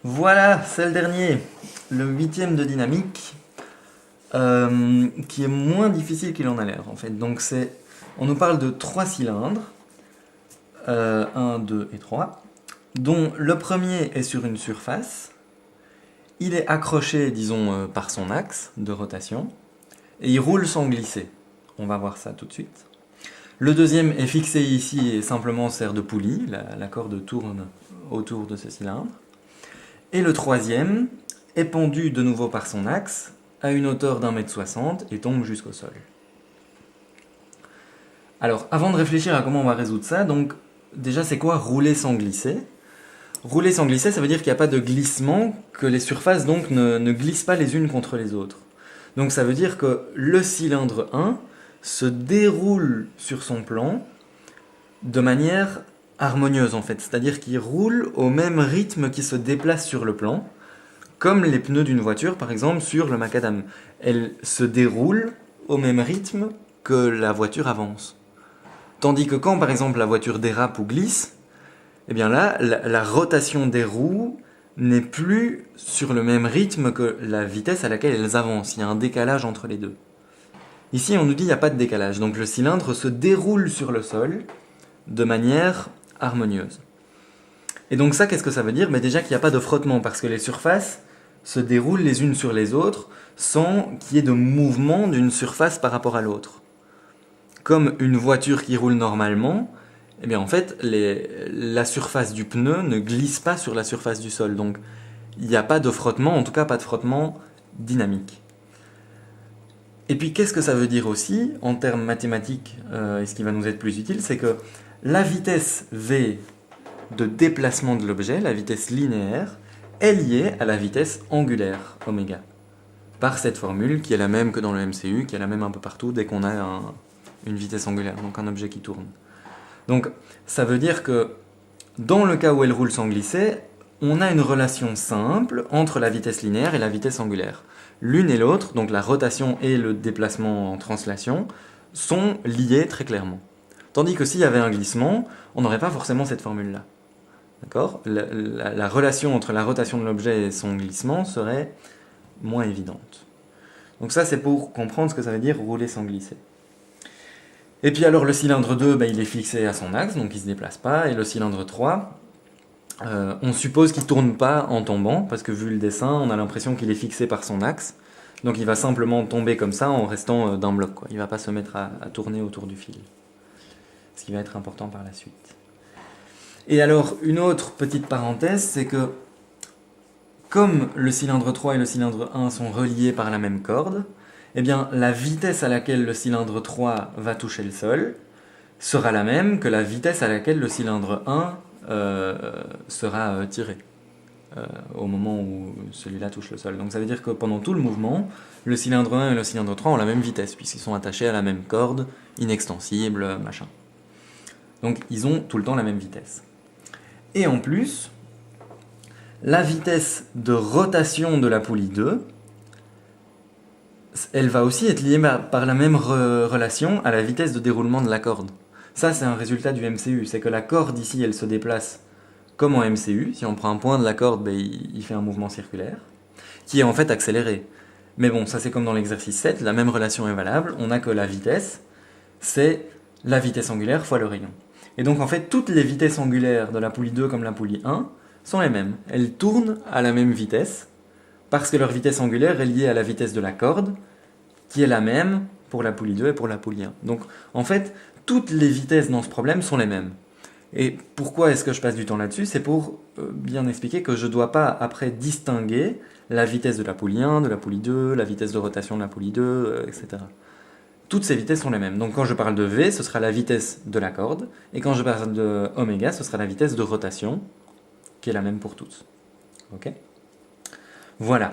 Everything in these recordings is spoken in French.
Voilà, c'est le dernier, le huitième de dynamique, qui est moins difficile qu'il en a l'air en fait. Donc on nous parle de trois cylindres, 1, 2 et 3, dont le premier est sur une surface, il est accroché, disons, par son axe de rotation, et il roule sans glisser. On va voir ça tout de suite. Le deuxième est fixé ici et simplement sert de poulie, la corde tourne autour de ce cylindre. Et le troisième est pendu de nouveau par son axe à une hauteur d'1,60 m et tombe jusqu'au sol. Alors, avant de réfléchir à comment on va résoudre ça, donc déjà c'est quoi rouler sans glisser? Rouler sans glisser, ça veut dire qu'il n'y a pas de glissement, que les surfaces donc ne glissent pas les unes contre les autres. Donc ça veut dire que le cylindre 1 se déroule sur son plan de manière harmonieuse en fait, c'est-à-dire qu'il roule au même rythme qu'il se déplace sur le plan, comme les pneus d'une voiture par exemple sur le macadam. Elle se déroule au même rythme que la voiture avance. Tandis que quand par exemple la voiture dérape ou glisse, eh bien là, la rotation des roues n'est plus sur le même rythme que la vitesse à laquelle elles avancent. Il y a un décalage entre les deux. Ici, on nous dit qu'il n'y a pas de décalage, donc le cylindre se déroule sur le sol de manière harmonieuse. Et donc ça, qu'est-ce que ça veut dire? Mais déjà qu'il n'y a pas de frottement, parce que les surfaces se déroulent les unes sur les autres sans qu'il y ait de mouvement d'une surface par rapport à l'autre. Comme une voiture qui roule normalement, eh bien en fait, la surface du pneu ne glisse pas sur la surface du sol. Donc il n'y a pas de frottement, en tout cas pas de frottement dynamique. Et puis qu'est-ce que ça veut dire aussi, en termes mathématiques, et ce qui va nous être plus utile, c'est que la vitesse v de déplacement de l'objet, la vitesse linéaire, est liée à la vitesse angulaire, oméga. Par cette formule qui est la même que dans le MCU, qui est la même un peu partout dès qu'on a une vitesse angulaire, donc un objet qui tourne. Donc ça veut dire que dans le cas où elle roule sans glisser, on a une relation simple entre la vitesse linéaire et la vitesse angulaire. L'une et l'autre, donc la rotation et le déplacement en translation, sont liés très clairement. Tandis que s'il y avait un glissement, on n'aurait pas forcément cette formule-là. D'accord? La relation entre la rotation de l'objet et son glissement serait moins évidente. Donc ça, c'est pour comprendre ce que ça veut dire rouler sans glisser. Et puis alors le cylindre 2, il est fixé à son axe, donc il ne se déplace pas. Et le cylindre 3, on suppose qu'il ne tourne pas en tombant, parce que vu le dessin, on a l'impression qu'il est fixé par son axe. Donc il va simplement tomber comme ça en restant d'un bloc, quoi. Il ne va pas se mettre à tourner autour du fil. Ce qui va être important par la suite. Et alors, une autre petite parenthèse, c'est que comme le cylindre 3 et le cylindre 1 sont reliés par la même corde, eh bien, la vitesse à laquelle le cylindre 3 va toucher le sol sera la même que la vitesse à laquelle le cylindre 1 sera tiré au moment où celui-là touche le sol. Donc ça veut dire que pendant tout le mouvement, le cylindre 1 et le cylindre 3 ont la même vitesse, puisqu'ils sont attachés à la même corde, inextensible, machin. Donc ils ont tout le temps la même vitesse. Et en plus, la vitesse de rotation de la poulie 2, elle va aussi être liée par la même relation à la vitesse de déroulement de la corde. Ça, c'est un résultat du MCU. C'est que la corde ici, elle se déplace comme en MCU. Si on prend un point de la corde, il fait un mouvement circulaire, qui est en fait accéléré. Mais bon, ça c'est comme dans l'exercice 7, la même relation est valable. On a que la vitesse, c'est la vitesse angulaire fois le rayon. Et donc en fait, toutes les vitesses angulaires de la poulie 2 comme la poulie 1 sont les mêmes. Elles tournent à la même vitesse, parce que leur vitesse angulaire est liée à la vitesse de la corde, qui est la même pour la poulie 2 et pour la poulie 1. Donc en fait, toutes les vitesses dans ce problème sont les mêmes. Et pourquoi est-ce que je passe du temps là-dessus? C'est pour bien expliquer que je ne dois pas après distinguer la vitesse de la poulie 1, de la poulie 2, la vitesse de rotation de la poulie 2, etc. Toutes ces vitesses sont les mêmes. Donc quand je parle de V, ce sera la vitesse de la corde, et quand je parle de oméga, ce sera la vitesse de rotation, qui est la même pour toutes. Ok? Voilà.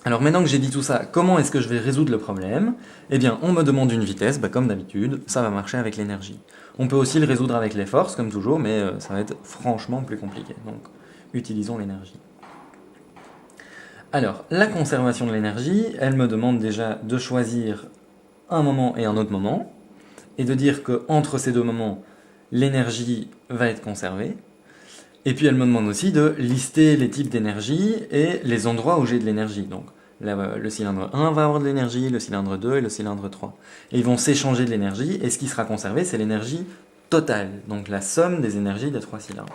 Alors maintenant que j'ai dit tout ça, comment est-ce que je vais résoudre le problème? Eh bien, on me demande une vitesse, comme d'habitude, ça va marcher avec l'énergie. On peut aussi le résoudre avec les forces, comme toujours, mais ça va être franchement plus compliqué. Donc, utilisons l'énergie. Alors, la conservation de l'énergie, elle me demande déjà de choisir un moment et un autre moment, et de dire qu'entre ces deux moments, l'énergie va être conservée. Et puis elle me demande aussi de lister les types d'énergie et les endroits où j'ai de l'énergie. Donc le cylindre 1 va avoir de l'énergie, le cylindre 2 et le cylindre 3. Et ils vont s'échanger de l'énergie, et ce qui sera conservé, c'est l'énergie totale, donc la somme des énergies des 3 cylindres.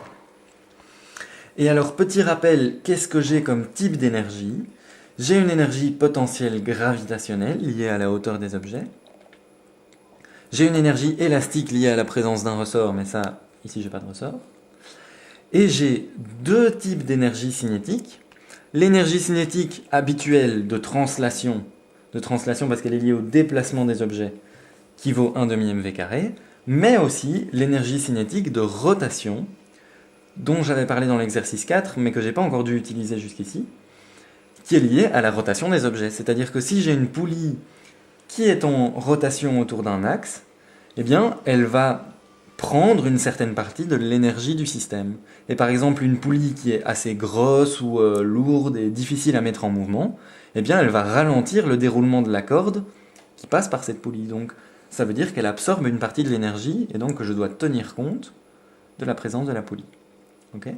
Et alors, petit rappel, qu'est-ce que j'ai comme type d'énergie? J'ai une énergie potentielle gravitationnelle liée à la hauteur des objets. J'ai une énergie élastique liée à la présence d'un ressort, mais ça, ici j'ai pas de ressort. Et j'ai deux types d'énergie cinétique. L'énergie cinétique habituelle de translation parce qu'elle est liée au déplacement des objets, qui vaut 1 demi mv carré, mais aussi l'énergie cinétique de rotation, dont j'avais parlé dans l'exercice 4, mais que je n'ai pas encore dû utiliser jusqu'ici, qui est liée à la rotation des objets. C'est-à-dire que si j'ai une poulie qui est en rotation autour d'un axe, eh bien, elle va prendre une certaine partie de l'énergie du système. Et par exemple, une poulie qui est assez grosse ou lourde et difficile à mettre en mouvement, eh bien, elle va ralentir le déroulement de la corde qui passe par cette poulie. Donc, ça veut dire qu'elle absorbe une partie de l'énergie, et donc que je dois tenir compte de la présence de la poulie. Okay ?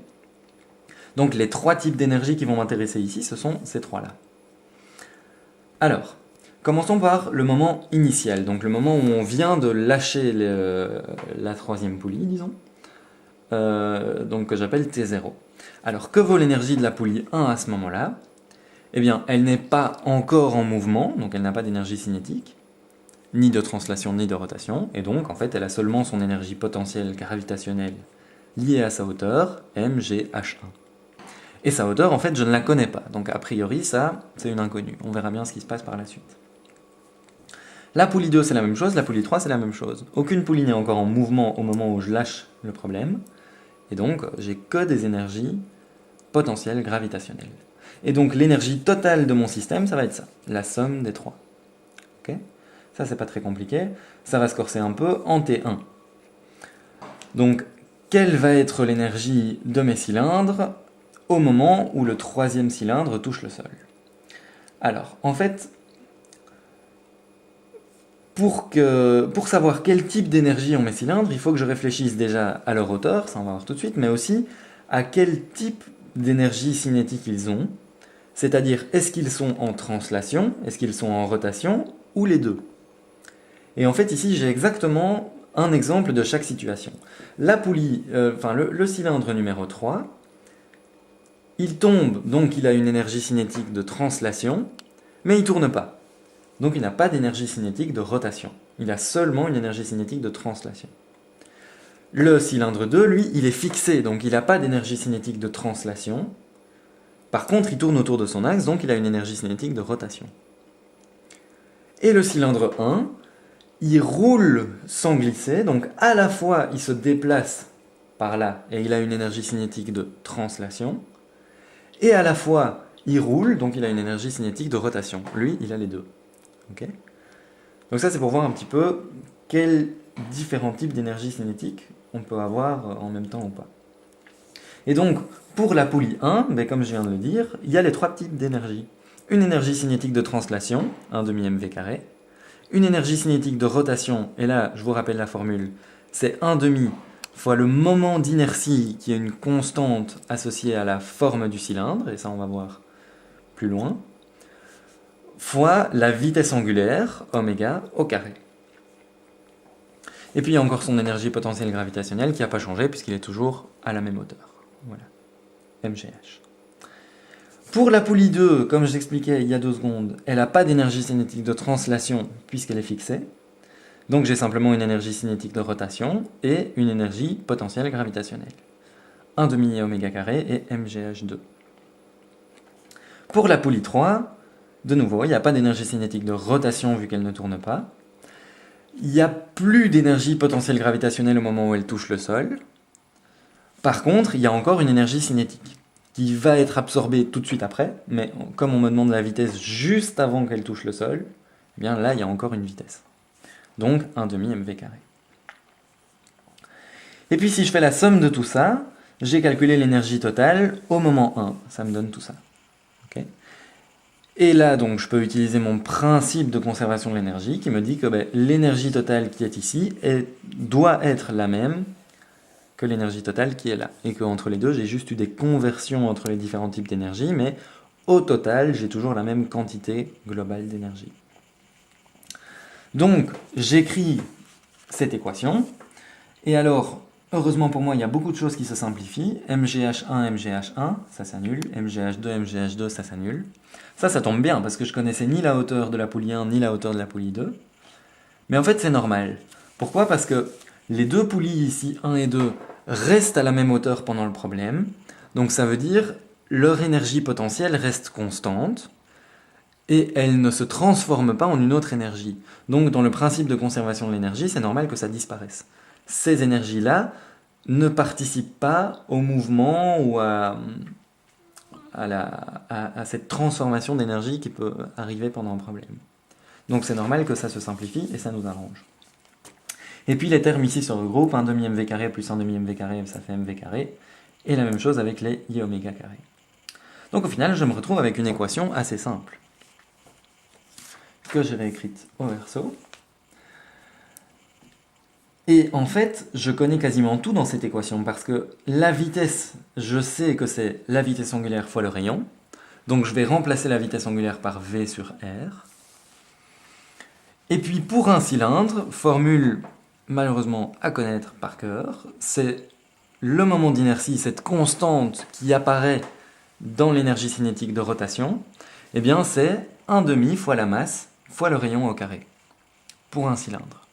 Donc, les trois types d'énergie qui vont m'intéresser ici, ce sont ces trois-là. Alors, commençons par le moment initial, donc le moment où on vient de lâcher la troisième poulie, disons, donc que j'appelle T0. Alors, que vaut l'énergie de la poulie 1 à ce moment-là? Eh bien, elle n'est pas encore en mouvement, donc elle n'a pas d'énergie cinétique, ni de translation, ni de rotation, et donc, en fait, elle a seulement son énergie potentielle gravitationnelle liée à sa hauteur, mgh1. Et sa hauteur, en fait, je ne la connais pas, donc a priori, ça, c'est une inconnue. On verra bien ce qui se passe par la suite. La poulie 2, c'est la même chose, la poulie 3, c'est la même chose. Aucune poulie n'est encore en mouvement au moment où je lâche le problème, et donc j'ai que des énergies potentielles gravitationnelles. Et donc l'énergie totale de mon système, ça va être ça, la somme des trois. Okay ? Ça, c'est pas très compliqué, ça va se corser un peu en T1. Donc, quelle va être l'énergie de mes cylindres au moment où le troisième cylindre touche le sol? Alors, en fait, pour savoir quel type d'énergie ont mes cylindres, il faut que je réfléchisse déjà à leur hauteur, ça on va voir tout de suite, mais aussi à quel type d'énergie cinétique ils ont, c'est-à-dire est-ce qu'ils sont en translation, est-ce qu'ils sont en rotation, ou les deux. Et en fait ici j'ai exactement un exemple de chaque situation. La poulie, le cylindre numéro 3, il tombe, donc il a une énergie cinétique de translation, mais il ne tourne pas. Donc il n'a pas d'énergie cinétique de rotation. Il a seulement une énergie cinétique de translation. Le cylindre 2, lui, il est fixé, donc il n'a pas d'énergie cinétique de translation. Par contre, il tourne autour de son axe, donc il a une énergie cinétique de rotation. Et le cylindre 1, il roule sans glisser, donc à la fois il se déplace par là, et il a une énergie cinétique de translation, et à la fois il roule, donc il a une énergie cinétique de rotation. Lui, il a les deux. Okay. Donc ça c'est pour voir un petit peu quels différents types d'énergie cinétique on peut avoir en même temps ou pas. Et donc pour la poulie 1, comme je viens de le dire, il y a les trois types d'énergie. Une énergie cinétique de translation, 1 demi mv carré, une énergie cinétique de rotation, et là je vous rappelle la formule, c'est 1 demi fois le moment d'inertie qui est une constante associée à la forme du cylindre, et ça on va voir plus loin, fois la vitesse angulaire, oméga, au carré. Et puis il y a encore son énergie potentielle gravitationnelle qui n'a pas changé puisqu'il est toujours à la même hauteur. Voilà, mgh. Pour la poulie 2, comme je l'expliquais il y a 2 secondes, elle n'a pas d'énergie cinétique de translation puisqu'elle est fixée. Donc j'ai simplement une énergie cinétique de rotation et une énergie potentielle gravitationnelle. 1 demi oméga carré et mgh2. Pour la poulie 3, de nouveau, il n'y a pas d'énergie cinétique de rotation vu qu'elle ne tourne pas. Il n'y a plus d'énergie potentielle gravitationnelle au moment où elle touche le sol. Par contre, il y a encore une énergie cinétique qui va être absorbée tout de suite après, mais comme on me demande la vitesse juste avant qu'elle touche le sol, eh bien là, il y a encore une vitesse. Donc 1 demi mv carré. Et puis si je fais la somme de tout ça, j'ai calculé l'énergie totale au moment 1. Ça me donne tout ça. Okay. Et là, donc, je peux utiliser mon principe de conservation de l'énergie qui me dit que l'énergie totale qui est ici doit être la même que l'énergie totale qui est là. Et qu'entre les deux, j'ai juste eu des conversions entre les différents types d'énergie, mais au total, j'ai toujours la même quantité globale d'énergie. Donc, j'écris cette équation, et alors, heureusement pour moi, il y a beaucoup de choses qui se simplifient. MGH1, MGH1, ça s'annule. MGH2, MGH2, ça s'annule. Ça tombe bien, parce que je connaissais ni la hauteur de la poulie 1, ni la hauteur de la poulie 2. Mais en fait, c'est normal. Pourquoi? Parce que les deux poulies ici, 1 et 2, restent à la même hauteur pendant le problème. Donc ça veut dire leur énergie potentielle reste constante et elle ne se transforme pas en une autre énergie. Donc dans le principe de conservation de l'énergie, c'est normal que ça disparaisse. Ces énergies-là ne participent pas au mouvement ou à cette transformation d'énergie qui peut arriver pendant un problème. Donc c'est normal que ça se simplifie et ça nous arrange. Et puis les termes ici se regroupent, 1 demi mv carré plus 1 demi mv carré, ça fait mv carré. Et la même chose avec les i oméga carré. Donc au final, je me retrouve avec une équation assez simple, que j'ai réécrite au verso. Et en fait, je connais quasiment tout dans cette équation, parce que la vitesse, je sais que c'est la vitesse angulaire fois le rayon. Donc je vais remplacer la vitesse angulaire par v sur r. Et puis pour un cylindre, formule malheureusement à connaître par cœur, c'est le moment d'inertie, cette constante qui apparaît dans l'énergie cinétique de rotation, eh bien c'est 1 demi fois la masse fois le rayon au carré, pour un cylindre.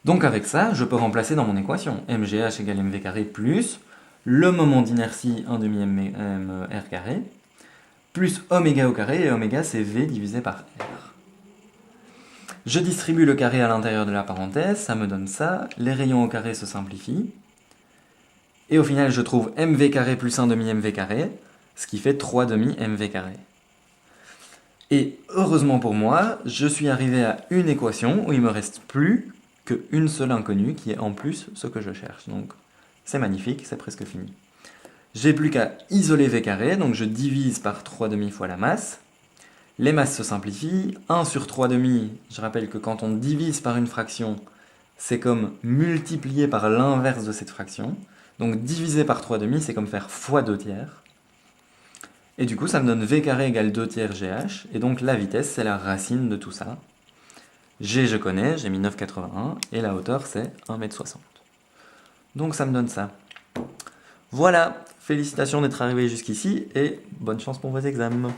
Donc avec ça, je peux remplacer dans mon équation mgh égale mv carré plus le moment d'inertie 1 demi mr carré, plus oméga au carré, et oméga c'est v divisé par r. Je distribue le carré à l'intérieur de la parenthèse, ça me donne ça, les rayons au carré se simplifient, et au final je trouve mv carré plus 1 demi mv carré, ce qui fait 3 demi mv carré. Et heureusement pour moi, je suis arrivé à une équation où il ne me reste plus qu'une seule inconnue, qui est en plus ce que je cherche. Donc c'est magnifique, c'est presque fini. J'ai plus qu'à isoler v carré, donc je divise par 3 demi fois la masse. Les masses se simplifient. 1 sur 3 demi, je rappelle que quand on divise par une fraction, c'est comme multiplier par l'inverse de cette fraction. Donc diviser par 3 demi, c'est comme faire fois 2 tiers. Et du coup, ça me donne v carré égale 2 tiers gh. Et donc la vitesse, c'est la racine de tout ça. G, je connais, j'ai mis 9,81. Et la hauteur, c'est 1,60 m. Donc ça me donne ça. Voilà, félicitations d'être arrivé jusqu'ici et bonne chance pour vos examens.